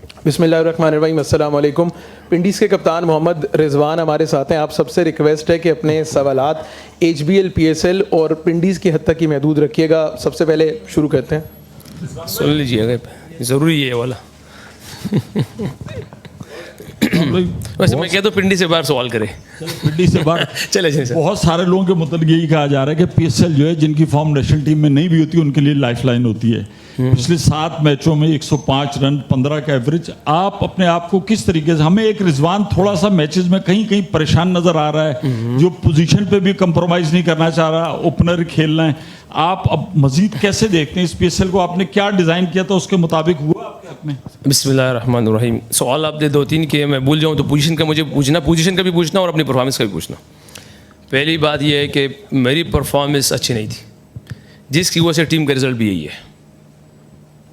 बिस्मिल्लाहिर्रहमानिर्रहीम, अस्सलाम वालेकुम। पिंडीज़ के कप्तान मोहम्मद रिजवान हमारे साथ हैं। आप सबसे रिक्वेस्ट है कि अपने सवालात HBL, PSL और पिंडीज़ की हद तक ही महदूद रखिएगा। सबसे पहले शुरू करते हैं। सुन लीजिएगा, ज़रूरी है ये वाला। वैसे मैं कहता हूँ पिंडी से बाहर सवाल करें। पिंडी से बाहर चले सर। बहुत सारे लोगों के मतलब यही कहा जा रहा है कि PSL जो है, जिनकी फॉर्म नेशनल टीम में नहीं भी होती, उनके लिए लाइफलाइन होती है। पिछले 7 मैचों में 105 रन, 15 का एवरेज। आप अपने आप को किस तरीके से, हमें एक रिजवान थोड़ा सा मैचेस में कहीं कहीं परेशान नजर आ रहा है, जो पोजीशन पे भी कंप्रोमाइज नहीं करना चाह रहा, ओपनर खेलना है। आप अब मजीद कैसे देखते हैं इस PSL को? आपने क्या डिज़ाइन किया था, उसके मुताबिक हुआ आपके हक में? बिस्मिल्लाहिर्रहमानिर्रहीम। सवाल आपने 2-3 किए, मैं भूल जाऊँ तो पोजीशन का मुझे पूछना, पोजीशन का भी पूछना और अपनी परफॉर्मेंस का भी पूछना। पहली बात यह है कि मेरी परफॉर्मेंस अच्छी नहीं थी, जिसकी वजह से टीम का रिजल्ट भी यही है।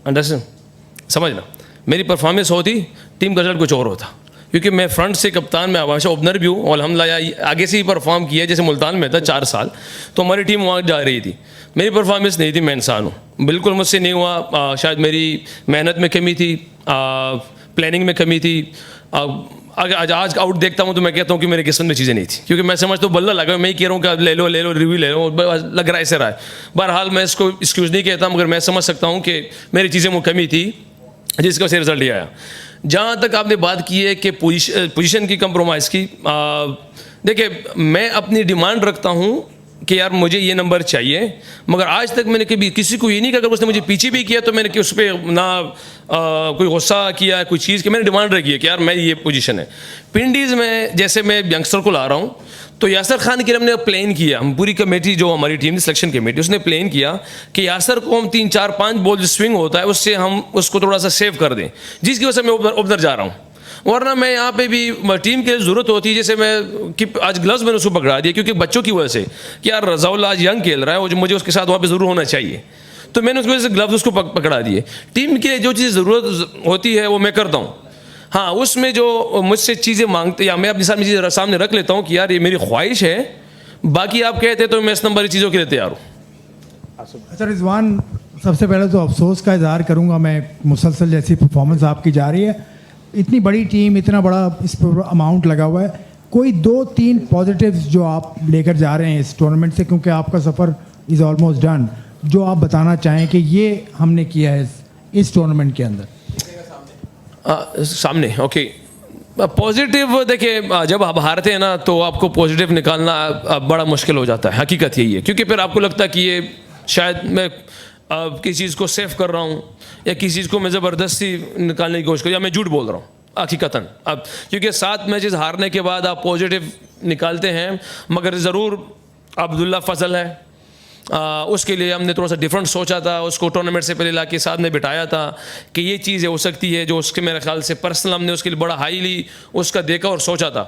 अंडरस्टैंड, समझना। मेरी परफॉर्मेंस होती, टीम का रिजल्ट कुछ और होता, क्योंकि मैं फ्रंट से कप्तान में हमेशा ओपनर भी हूँ और अल्हम्दुलिल्लाह आगे से ही परफॉर्म किया। जैसे मुल्तान में था 4 साल, तो हमारी टीम वहाँ जा रही थी। मेरी परफॉर्मेंस नहीं थी, मैं इंसान हूँ, बिल्कुल मुझसे नहीं हुआ। शायद मेरी मेहनत में कमी थी, प्लानिंग में कमी थी। आज आउट देखता हूँ तो मैं कहता हूँ कि मेरी किस्मत में चीज़ें नहीं थी, क्योंकि मैं समझता हूँ बल्ला लगा, मैं ही कह रहा हूँ कि ले लो रिव्यू ले लो, लग रहा है ऐसे रहा है। बहरहाल मैं इसको एक्सक्यूज़ नहीं कहता, मगर मैं समझ सकता हूँ कि मेरी चीज़ें में कमी थी, जिसका से रिजल्ट ये आया। जहाँ तक आपने बात की है कि पोजीशन की कंप्रोमाइज़ की, देखिए मैं अपनी डिमांड रखता हूँ कि यार मुझे ये नंबर चाहिए, मगर आज तक मैंने कभी किसी को ये नहीं कहा। अगर उसने मुझे पीछे भी किया तो मैंने उस पर ना कोई गुस्सा किया, कोई चीज़ की मैंने डिमांड रखी है कि यार मैं ये पोजीशन है। पिंडीज़ में जैसे मैं यंगस्टर को ला रहा हूँ, तो यासर खान के लिए हमने प्लान किया, हम पूरी कमेटी जो हमारी टीम की सिलेक्शन कमेटी, उसने प्लान किया कि यासर को हम 3-4-5 बॉल जो स्विंग होता है उससे हम उसको थोड़ा सा सेव कर दें, जिसकी वजह से मैं ओपनर जा रहा हूँ। वरना मैं यहाँ पे भी टीम के ज़रूरत होती है। जैसे मैं कि आज ग्लव्स मैंने उसको पकड़ा दिया, क्योंकि बच्चों की वजह से कि यार रज़ाउल आज यंग खेल रहा है और मुझे उसके साथ वहाँ पे ज़रूर होना चाहिए, तो मैंने उसकी वजह से ग्लव्स उसको पकड़ा दिए। टीम के लिए जो चीज़ ज़रूरत होती है वो मैं करता हूँ। हाँ, उसमें जो मुझसे चीज़ें मांगते या मैं अपनी सामने रख लेता हूँ कि यार ये मेरी ख्वाहिश है, बाकी आप कहते तो मैं इस नंबर की चीज़ों के लिए तैयार हूँ। अच्छा रिजवान, सबसे पहले तो अफसोस का इजहार करूँगा मैं, मुसलसल जैसी परफॉर्मेंस आपकी जा रही है, इतनी बड़ी टीम, इतना बड़ा इस पर अमाउंट लगा हुआ है, कोई 2-3 पॉजिटिव्स जो आप लेकर जा रहे हैं इस टूर्नामेंट से, क्योंकि आपका सफ़र इज़ ऑलमोस्ट डन, जो आप बताना चाहें कि ये हमने किया है इस टूर्नामेंट के अंदर? सामने ओके, पॉजिटिव देखिए, जब आप हारते हैं ना तो आपको पॉजिटिव निकालना बड़ा मुश्किल हो जाता है। हकीकत यही है, क्योंकि फिर आपको लगता है कि ये शायद मैं किसी चीज़ को सेव कर रहा हूँ या किसी चीज़ को मैं ज़बरदस्ती निकालने की कोशिश कर, या मैं झूठ बोल रहा हूँ हकीकतन। अब क्योंकि 7 मैचेस हारने के बाद आप पॉजिटिव निकालते हैं, मगर ज़रूर अब्दुल्ला फजल है, उसके लिए हमने थोड़ा सा डिफरेंट सोचा था। उसको टूर्नामेंट से पहले लाके साथ में बिठाया था कि ये चीज़ हो सकती है, जो उसके मेरे ख्याल से पर्सनल हमने उसके लिए बड़ा हाईली उसका देखा और सोचा था।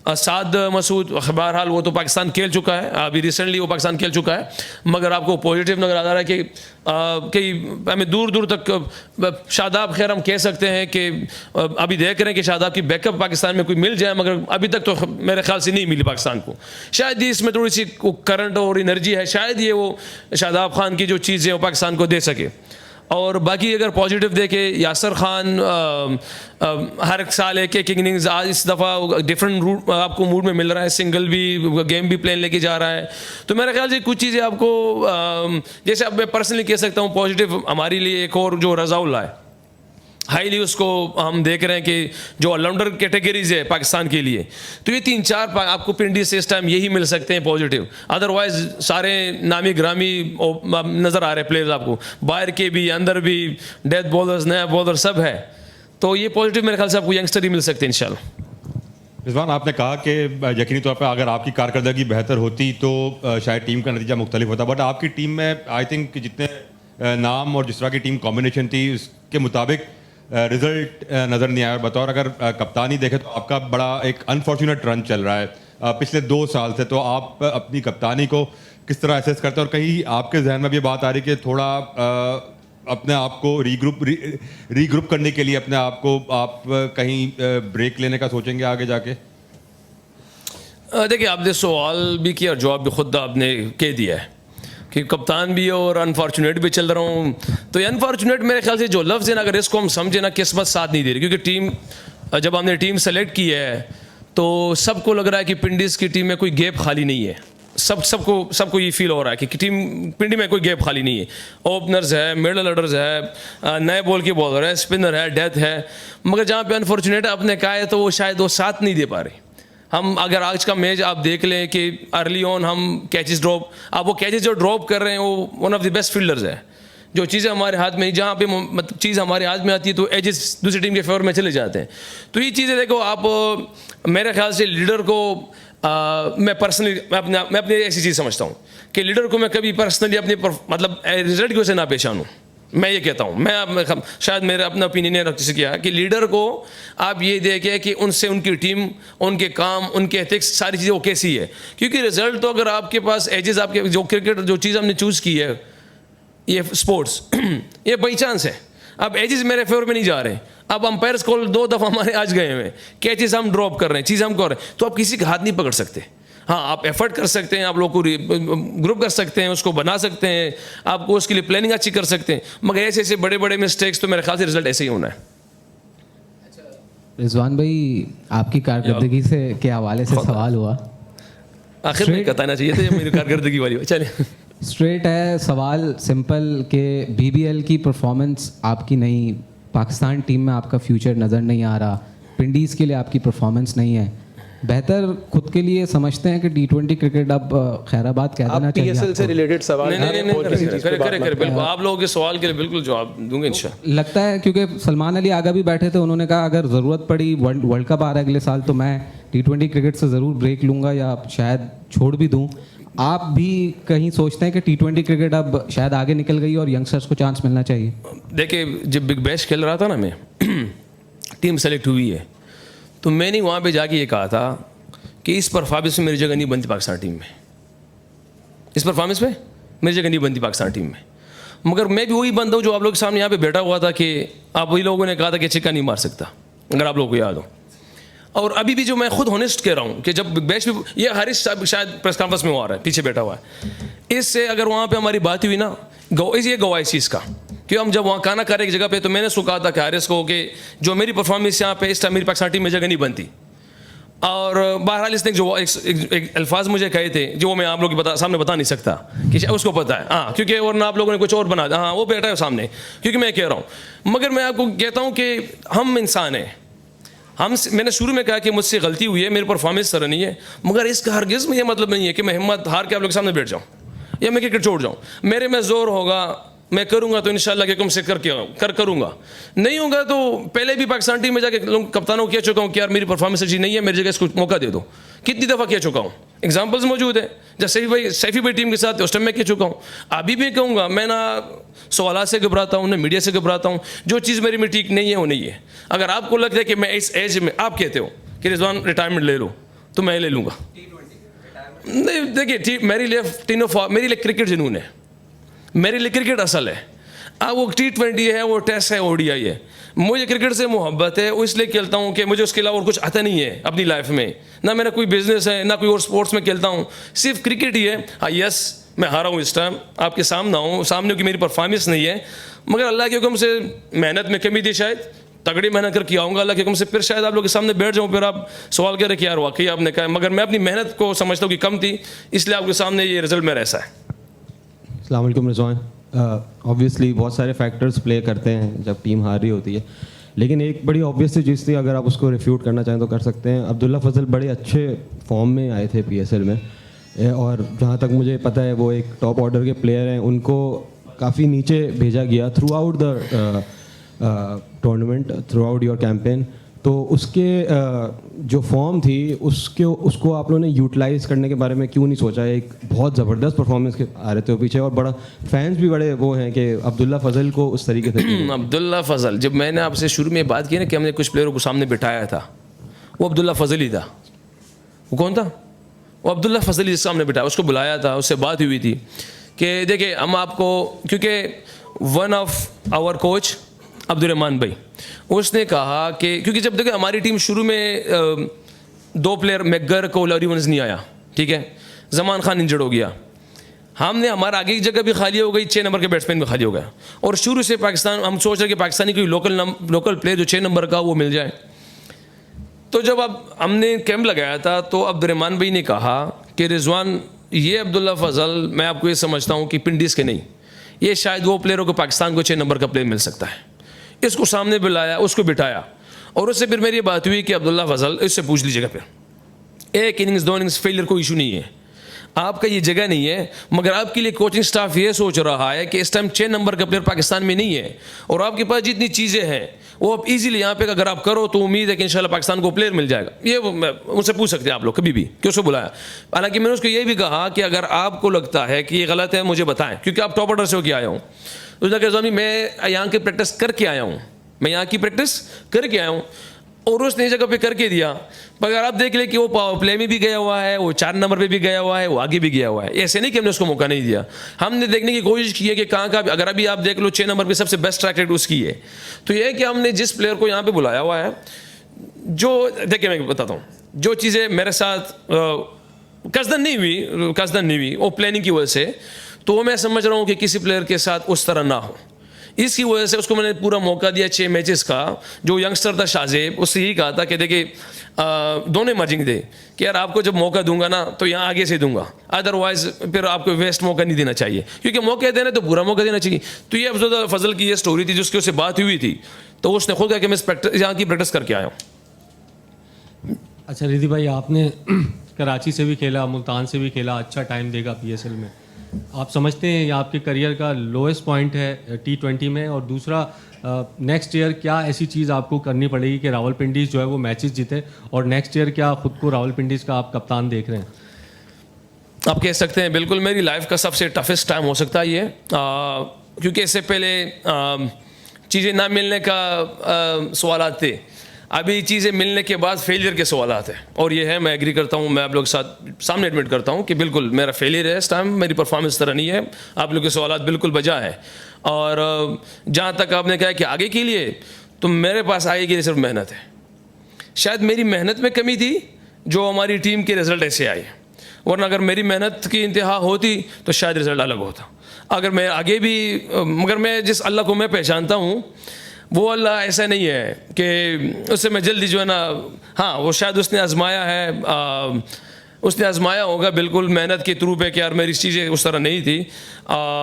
साद मसूद बहरहाल वो तो पाकिस्तान खेल चुका है, अभी रिसेंटली वो पाकिस्तान खेल चुका है, मगर आपको पॉजिटिव नज़र आ रहा है कि हमें दूर दूर तक शादाब, खैर हम कह सकते हैं कि अभी देख रहे हैं कि शादाब की बैकअप पाकिस्तान में कोई मिल जाए, मगर अभी तक तो मेरे ख्याल से नहीं मिली पाकिस्तान को। शायद ही इसमें थोड़ी सी करंट और एनर्जी है, शायद ये वो शादाब खान की जो चीज़ें वो पाकिस्तान को दे सके। और बाकी अगर पॉजिटिव देखे, यासर खान हर साल एक इनिंग्स, आज इस दफ़ा डिफरेंट रूट आपको मूड में मिल रहा है, सिंगल भी गेम भी प्लान लेके जा रहा है, तो मेरे ख्याल से कुछ चीज़ें आपको जैसे अब मैं पर्सनली कह सकता हूँ पॉजिटिव हमारे लिए एक और जो रज़ाउल है, हाईली उसको हम देख रहे हैं कि जो ऑलराउंडर कैटेगरीज है पाकिस्तान के लिए, तो ये 3-4 आपको पिंडी से इस टाइम यही मिल सकते हैं पॉजिटिव। अदरवाइज सारे नामी ग्रामी नज़र आ रहे हैं प्लेयर्स आपको, बाहर के भी अंदर भी, डेथ बॉलर्स, नया बॉलर सब है, तो ये पॉजिटिव मेरे ख्याल से आपको यंगस्टर ही मिल सकते हैं इंशाल्लाह। रिजवान, आपने कहा कि यकीनी तौर पर अगर आपकी कारकर्दगी बेहतर होती तो शायद टीम का नतीजा मुख्तलिफ होता, बट आपकी टीम में आई थिंक जितने नाम और जिस तरह की टीम कॉम्बिनेशन थी उसके मुताबिक रिजल्ट नज़र नहीं आया। बतौर अगर कप्तानी देखें तो आपका बड़ा एक अनफॉर्चुनेट रन चल रहा है पिछले 2 साल से, तो आप अपनी कप्तानी को किस तरह एसेस करते हैं? और कहीं आपके जहन में भी बात आ रही कि थोड़ा अपने आप को रीग्रुप करने के लिए अपने आप को आप कहीं ब्रेक लेने का सोचेंगे आगे जाके? देखिए, आपने सवाल भी किया और जवाब भी खुद आपने कह दिया है कि कप्तान भी है और अनफॉर्चुनेट भी चल रहा हूँ। तो ये अनफॉर्चुनेट मेरे ख्याल से जो लफ्ज़ है ना, अगर इसको हम समझे ना, किस्मत साथ नहीं दे रही। क्योंकि टीम, जब हमने टीम सेलेक्ट की है तो सबको लग रहा है कि पिंडीज़ की टीम में कोई गैप खाली नहीं है। सबको ये फील हो रहा है कि टीम पिंडी में कोई गैप खाली नहीं है। ओपनर्स है, मिडल ऑर्डर्स है, नए बॉल की बॉलर है, स्पिनर है, डेथ है। मगर जहाँ पे अनफॉर्चुनेट आपने कहा है तो वो शायद वो साथ नहीं दे पा रहे। हम अगर आज का मैच आप देख लें कि अर्ली ऑन हम कैचेस ड्रॉप, आप वो कैचेस जो ड्रॉप कर रहे हैं वो one of the best fielders है। जो चीज़ें हमारे हाथ में, जहाँ पे मतलब चीज़ हमारे हाथ में आती है तो एजेस दूसरी टीम के फेवर में चले जाते हैं। तो ये चीज़ें देखो आप, मेरे ख्याल से लीडर को मैं पर्सनली मैं अपनी ऐसी चीज़ समझता हूँ कि लीडर को मैं कभी पर्सनली अपने मतलब रिजल्ट की वजह से ना पेश आऊँ। मैं ये कहता हूँ, मैं शायद मेरा अपना ओपिनियन रख किया कि लीडर को आप ये देखें कि उनसे उनकी टीम, उनके काम, उनके एथिक्स, सारी चीज़ें वो कैसी है। क्योंकि रिजल्ट तो अगर आपके पास एजेस, आपके जो क्रिकेट जो चीज़ हमने चूज़ की है, ये स्पोर्ट्स ये बाई चांस है। अब एजेस मेरे फेवर में नहीं जा रहे। अब अंपायर्स कॉल 2 दफ़ा हमारे आज गए हुए, कैचेस हम ड्रॉप कर रहे हैं, चीज़ हम कर रहे हैं, तो आप किसी का हाथ नहीं पकड़ सकते। हाँ, आप एफर्ट कर सकते हैं, आप लोग को ग्रुप कर सकते हैं, उसको बना सकते हैं, आपको उसके लिए प्लानिंग अच्छी कर सकते हैं। मगर ऐसे ऐसे बड़े बड़े मिस्टेक्स तो मेरे ख्याल से रिजल्ट ऐसे ही होना है। रिजवान भाई, आपकी कारकर्दगी से के हवाले से सवाल हुआ, आखिर में बताना चाहिए था ये मेरी कारकर्दगी वाली। चलिए स्ट्रेट है सवाल, सिंपल, कि BBL की परफॉर्मेंस आपकी नहीं, पाकिस्तान टीम में आपका फ्यूचर नज़र नहीं आ रहा, विंडीज़ के लिए आपकी परफॉर्मेंस नहीं है, बेहतर खुद के लिए समझते हैं कि T20 क्रिकेट अब खैराबाद कह देना चाहिए। PSL से रिलेटेड सवाल नहीं, बिल्कुल आप लोगों के सवाल के लिए बिल्कुल जवाब दूंगा इंशाल्लाह। लगता है क्योंकि सलमान अली आगा भी बैठे थे, उन्होंने कहा अगर ज़रूरत पड़ी, वर्ल्ड कप आ रहा है अगले साल, तो मैं T20 क्रिकेट से ज़रूर ब्रेक लूँगा या शायद छोड़ भी दूँ। आप भी कहीं सोचते हैं कि T20 क्रिकेट अब शायद आगे निकल गई और यंगस्टर्स को चांस मिलना चाहिए? देखिए, जब बिग बैश खेल रहा था ना, मैं टीम सेलेक्ट हुई है तो मैंने वहाँ पे जाके ये कहा था कि इस परफॉर्मेंस में मेरी जगह नहीं बनती पाकिस्तान टीम में, इस परफॉर्मेंस में मेरी जगह नहीं बनती पाकिस्तान टीम में। मगर मैं भी वही बंदा हूँ जो आप लोग के सामने यहाँ पे बैठा हुआ था कि आप वही लोगों ने कहा था कि छिक्का नहीं मार सकता, अगर आप लोगों को याद हो। और अभी भी जो मैं खुद ऑनेस्ट कह रहा हूँ कि जब बिग बैश भी, ये हरीश शायद प्रेस कॉन्फ्रेंस में हुआ रहा है, पीछे बैठा हुआ है, इससे अगर वहाँ पे हमारी बात हुई ना, ये गवाह इस चीज़ का कि हम जब वहाँ खाना खा रहे एक जगह पे, तो मैंने उसको कहा था कि हारिस को कि जो मेरी परफॉर्मेंस यहाँ पे इस टाइम मेरी पाकिस्तान टीम में जगह नहीं बनती। और बहरहाल इसने जो एक अल्फाज मुझे कहे थे जो मैं आप लोग के सामने बता नहीं सकता कि उसको पता है, हाँ, क्योंकि वरना आप लोगों ने कुछ और बना दिया। हाँ, वो बैठा है सामने, क्योंकि मैं कह रहा हूँ। मगर मैं आपको कहता हूँ कि हम इंसान हैं, मैंने शुरू में कहा कि मुझसे गलती हुई है, मेरी परफॉर्मेंस सर नहीं है, मगर इसका हरगिज़ में ये मतलब नहीं है कि मैं हिम्मत हार के आप लोग के सामने बैठ जाऊँ या मैं क्रिकेट छोड़ जाऊँ। मेरे में जोर होगा, मैं करूँगा तो इंशाल्लाह कि कम से करूँगा, नहीं होगा तो पहले भी पाकिस्तान टीम में जाके कप्तानों को कह चुका हूँ कि यार मेरी परफॉर्मेंस अच्छी नहीं है, मेरी जगह इसको मौका दे दो। कितनी दफ़ा कह चुका हूँ, एग्जाम्पल्स मौजूद है। जब सैफी भाई टीम के साथ उस टाइम मैं कह चुका हूँ, अभी भी कहूँगा। मैं ना सवालात से घबराता हूँ, ना मीडिया से घबराता हूँ। जो चीज़ मेरी में ठीक नहीं है वो नहीं है। अगर आपको लगता है कि मैं इस एज में, आप कहते हो कि रिजवान रिटायरमेंट ले लो, तो मैं ले लूँगा। नहीं, देखिए, मेरे लिए क्रिकेट जुनून है, मेरे लिए क्रिकेट असल है। वो T20 है, वो टेस्ट है, ODI है। मुझे क्रिकेट से मोहब्बत है, वो इसलिए खेलता हूँ कि मुझे उसके अलावा और कुछ आता नहीं है अपनी लाइफ में। ना मेरा कोई बिजनेस है, ना कोई और स्पोर्ट्स में खेलता हूँ, सिर्फ क्रिकेट ही है। हाँ, यस, मैं हारा हूँ इस टाइम, आपके सामने हूँ, सामने की मेरी परफॉर्मेंस नहीं है, मगर अल्लाह के हुक्म से मेहनत में कमी थी, शायद तगड़ी मेहनत करके आऊँगा अल्लाह के हुक्म से, फिर शायद आप लोग के सामने बैठ जाऊँ, फिर आप सवाल करें कि यार वाकई आपने कहा। मगर मैं अपनी मेहनत को समझता हूँ कि कम थी, इसलिए आपके सामने ये रिजल्ट मेरा ऐसा है। अस्सलाम वालेकुम रिजवान। ऑब्वियसली बहुत सारे फैक्टर्स प्ले करते हैं जब टीम हार रही होती है, लेकिन एक बड़ी ऑब्वियस सी चीज़ थी, अगर आप उसको रिफ्यूट करना चाहें तो कर सकते हैं। अब्दुल्ला फजल बड़े अच्छे फॉर्म में आए थे PSL में, और जहाँ तक मुझे पता है वो एक टॉप ऑर्डर के प्लेयर हैं। उनको काफ़ी नीचे भेजा गया through out the tournament, through out your campaign. तो उसके जो फॉर्म थी उसको आप लोगों ने यूटिलाइज़ करने के बारे में क्यों नहीं सोचा? एक बहुत ज़बरदस्त परफॉर्मेंस के आ रहे थे वो पीछे, और बड़ा फैंस भी बड़े वो हैं कि अब्दुल्ला फजल को उस तरीके से अब्दुल्ला फजल, जब मैंने आपसे शुरू में बात की ना कि हमने कुछ प्लेयरों को सामने बिठाया था, वो अब्दुल्ला फजल ही था। वो कौन था? वो अब्दुल्ला फजल ही सामने बिठाया, उसको बुलाया था, उससे बात हुई थी कि देखिए हम आपको, क्योंकि one of our coach Abdurrahman भाई, उसने कहा कि क्योंकि जब देखो हमारी टीम शुरू में 2 प्लेयर मैकगर को लॉरी वंस नहीं आया, ठीक है, जमान खान इंजर्ड हो गया, हमने हमारा आगे की जगह भी खाली हो गई, 6 नंबर के बैट्समैन भी खाली हो गया, और शुरू से पाकिस्तान हम सोच रहे कि पाकिस्तानी कोई लोकल प्लेयर जो 6 नंबर का वो मिल जाए। तो जब अब हमने कैंप लगाया था तो अब्दुर्रहमान भाई ने कहा कि रिजवान, ये अब्दुल्ला फजल मैं आपको ये समझता हूँ कि पिंडीज के नहीं, ये शायद वो प्लेयर हो कि पाकिस्तान को 6 नंबर का प्लेयर मिल सकता है। इसको सामने बुलाया, उसको बिठाया, और उससे फिर मेरी बात हुई कि अब्दुल्ला फजल इससे पूछ लीजिएगा, फिर 1 इनिंग्स 2 इनिंग्स फेलियर कोई इशू नहीं है, आपका ये जगह नहीं है, मगर आपके लिए कोचिंग स्टाफ ये सोच रहा है कि इस टाइम 6 नंबर का प्लेयर पाकिस्तान में नहीं है, और आपके पास जितनी चीज़ें हैं वो आप इजीली यहाँ पे अगर आप करो तो उम्मीद है कि इंशाल्लाह पाकिस्तान को प्लेयर मिल जाएगा। ये उनसे पूछ सकते हैं आप लोग कभी भी कि उसको बुलाया। हालांकि मैंने उसको ये भी कहा कि अगर आपको लगता है कि ये गलत है मुझे बताएं, क्योंकि आप टॉप ऑर्डर से होकर आया हूँ। उसने कहा स्वामी मैं यहाँ की प्रैक्टिस करके आया हूँ, मैं यहाँ की प्रैक्टिस करके आया हूँ, और उसने जगह पे करके दिया। मगर आप देख ले कि वो पावर प्ले में भी गया हुआ है, वो 4 नंबर पे भी गया हुआ है, वो आगे भी गया हुआ है। ऐसे नहीं कि हमने उसको मौका नहीं दिया, हमने देखने की कोशिश की है कि कहाँ का, अगर अभी आप देख लो 6 नंबर पे सबसे बेस्ट ट्रैक रेट उसकी है। तो ये है कि हमने जिस प्लेयर को यहाँ पे बुलाया हुआ है, जो देखिए मैं बताता हूँ, जो चीज़ें मेरे साथ कसदन नहीं हुई वो प्लानिंग की वजह से, तो वो मैं समझ रहा हूँ कि किसी प्लेयर के साथ उस तरह ना हो, इसकी वजह से उसको मैंने पूरा मौका दिया 6 मैचेस का। जो यंगस्टर था शाहजेब, उससे यही कहा था कि देखिए दोनों मर्जिंग दे कि यार आपको जब मौका दूंगा ना तो यहाँ आगे से दूंगा, अदरवाइज फिर आपको वेस्ट मौका नहीं देना चाहिए, क्योंकि मौके देना तो पूरा मौका देना चाहिए। तो ये अब्दुल्ला फजल की ये स्टोरी थी जिसकी उससे बात हुई थी, तो उसने खुद कहा कि मैं यहाँ की प्रैक्टिस करके आया हूँ। अच्छा रिद्धि भाई, आपने कराची से भी खेला, मुल्तान से भी खेला, अच्छा टाइम देगा PSL में, आप समझते हैं ये आपके करियर का लोएस्ट पॉइंट है T20 में? और दूसरा, नेक्स्ट ईयर क्या ऐसी चीज़ आपको करनी पड़ेगी कि रावलपिंडीज़ जो है वो मैचेस जीते, और नेक्स्ट ईयर क्या खुद को रावलपिंडीज़ का आप कप्तान देख रहे हैं? आप कह सकते हैं बिल्कुल मेरी लाइफ का सबसे टफेस्ट टाइम हो सकता है ये, क्योंकि इससे पहले चीज़ें ना मिलने का सवाल थे, अभी चीज़ें मिलने के बाद फेलियर के सवाल आते हैं, और ये है मैं एग्री करता हूँ, मैं आप लोग के साथ सामने एडमिट करता हूँ कि बिल्कुल मेरा फेलियर है इस टाइम, मेरी परफॉर्मेंस इस तरह नहीं है, आप लोग के सवाल बिल्कुल बजा है। और जहाँ तक आपने कहा कि आगे के लिए, तो मेरे पास आगे के लिए सिर्फ मेहनत है। शायद मेरी मेहनत में कमी थी जो हमारी टीम के रिज़ल्ट ऐसे आए, वरना अगर मेरी मेहनत की इंतहा होती तो शायद रिज़ल्ट अलग होता। अगर मैं आगे भी, मगर मैं जिस अल्लाह को मैं पहचानता हूँ वो अल्लाह ऐसा नहीं है कि उससे मैं जल्दी जो है ना, हाँ वो शायद उसने आजमाया है, उसने आजमाया होगा बिल्कुल मेहनत के थ्रू पे कि यार मेरी चीज़ें उस तरह नहीं थी,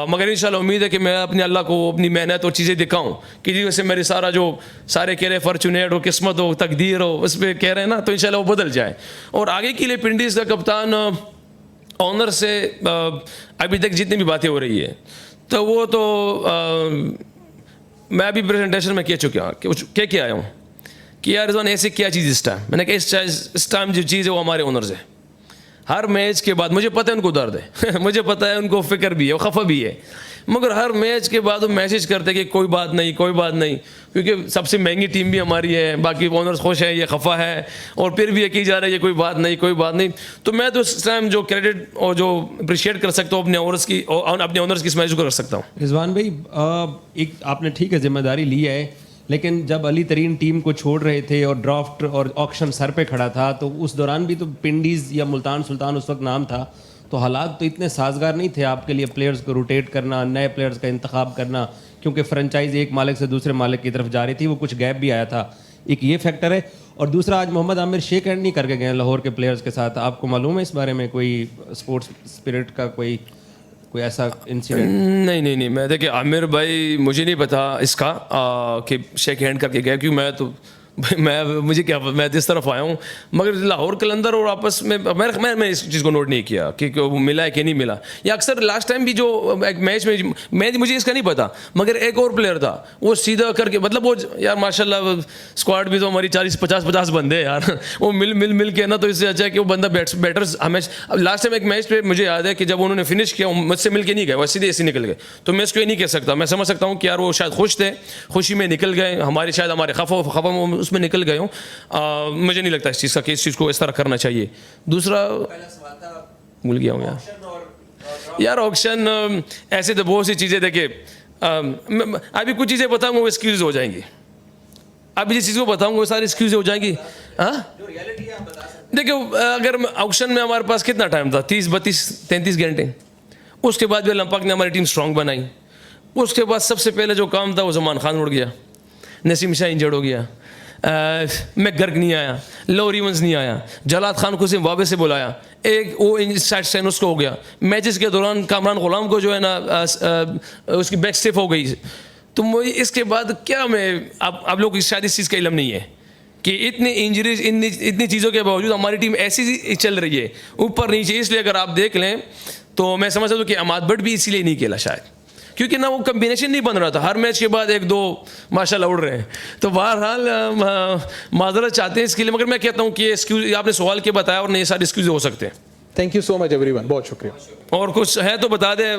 मगर इंशाल्लाह उम्मीद है कि मैं अपने अल्लाह को अपनी मेहनत और चीज़ें दिखाऊं कि जी वैसे मेरी सारे कह रहे फॉर्चुनेट हो, किस्मत हो, तकदीर हो, उस पर कह रहे हैं ना, तो इंशाल्लाह वो बदल जाए। और आगे के लिए पिंडीज़ का कप्तान ऑनर से अभी तक जितनी भी बातें हो रही है, तो वो तो मैं अभी प्रेजेंटेशन में कह चुका हूँ कि आया हूँ कि यार रिजवान ऐसे क्या चीज़ इस टाइम, मैंने कहा इस टाइम जो चीज़ है वो हमारे ओनर्स है। हर मैच के बाद मुझे पता है उनको दर्द है मुझे पता है उनको फ़िक्र भी है, खफा भी है, मगर हर मैच के बाद वो मैसेज करते कि कोई बात नहीं, क्योंकि सबसे महंगी टीम भी हमारी है, बाकी ओनर्स खुश है, ये खफा है, और फिर भी ये की जा रहा है ये कोई बात नहीं। तो मैं तो इस टाइम जो क्रेडिट और जो अप्रिशिएट कर सकता हूँ अपने ओनर्स की स्मैश कर सकता हूँ। रिजवान भाई, एक आपने ठीक है जिम्मेदारी ली है, लेकिन जब अली तरीन टीम को छोड़ रहे थे और ड्राफ्ट और ऑक्शन सर पे खड़ा था, तो उस दौरान भी तो पिंडीज़ या मुल्तान सुल्तान उस वक्त नाम था, तो हालात तो इतने साजगार नहीं थे आपके लिए प्लेयर्स को रोटेट करना, नए प्लेयर्स का इंतखाब करना, क्योंकि फ्रेंचाइज एक मालिक से दूसरे मालिक की तरफ जा रही थी, वो कुछ गैप भी आया था, एक ये फैक्टर है। और दूसरा, आज मोहम्मद आमिर शेक हैंड नहीं करके गए लाहौर के प्लेयर्स के साथ, आपको मालूम है इस बारे में कोई स्पोर्ट्स स्पिरिट का कोई ऐसा इंसिडेंट? नहीं, मैं देखिए आमिर भाई मुझे नहीं पता इसका कि शेक हैंड करके गया, क्योंकि मुझे क्या, मैं इस तरफ आया हूँ, मगर लाहौर कलंदर और आपस में मैं इस चीज़ को नोट नहीं किया कि वो मिला है कि नहीं मिला, या अक्सर लास्ट टाइम भी जो एक मैच में मुझे इसका नहीं पता, मगर एक और प्लेयर था वो सीधा करके, मतलब वो यार माशाल्लाह स्क्वाड भी तो हमारी 40-50 बंदे हैं यार, वो मिल के ना, तो इससे अच्छा है कि वो बंदा बैटर्स हमेशा। लास्ट टाइम एक मैच पे मुझे याद है कि जब उन्होंने फिनिश किया मुझसे मिल के नहीं गए, वो सीधे ऐसे निकल गए, तो मैं इसको ये नहीं कह सकता। मैं समझ सकता हूँ कि यार वो शायद खुश थे, खुशी में निकल गए, हमारे खफा उसमें निकल गए हूँ। मुझे नहीं लगता इस चीज़ का कि इस चीज़ को इस तरह करना चाहिए। दूसरा भूल गया हूँ यार ऑक्शन ऐसे तो बहुत सी चीज़ें, देखिए अभी कुछ चीज़ें बताऊँगा वो एक्सक्यूज हो जाएंगी, अभी जिस चीज़ को बताऊँगा वो सारी एक्सक्यूज हो जाएंगी। हाँ देखिए, अगर ऑक्शन में हमारे पास कितना टाइम था, 30, 32, 33 घंटे, उसके बाद भी लंपाक ने हमारी टीम स्ट्रांग बनाई। उसके बाद सबसे पहले जो काम था वो जमान खान उड़ गया, नसीम शाह इंजर्ड हो गया, मैकगर्क नहीं आया, लॉरी इवंस नहीं आया, जलाद खान को सिर्फ वापस से बुलाया, एक वो साइड स्टैंड उसको हो गया। मैचेस के दौरान कामरान गुलाम को जो है ना उसकी बैक स्टिफ हो गई। तो मुझे इसके बाद क्या मैं आप लोगों को शायद इस चीज़ का इल्म नहीं है कि इतनी इंजरीज इतनी चीज़ों के बावजूद हमारी टीम ऐसी चल रही है ऊपर नीचे। इसलिए अगर आप देख लें तो मैं समझता हूँ कि अमाद बट भी इसीलिए नहीं खेला शायद, क्योंकि ना वो कम्बिनेशन नहीं बन रहा था। हर मैच के बाद एक दो माशाल्लाह उड़ रहे हैं। तो बहरहाल माजरत चाहते हैं इसके लिए, मगर मैं कहता हूँ कि एक्सक्यूज आपने सवाल के बताया और नहीं सारे एक्सक्यूज हो सकते हैं। Thank you so much everyone, बहुत शुक्रिया। और कुछ है तो बता दें।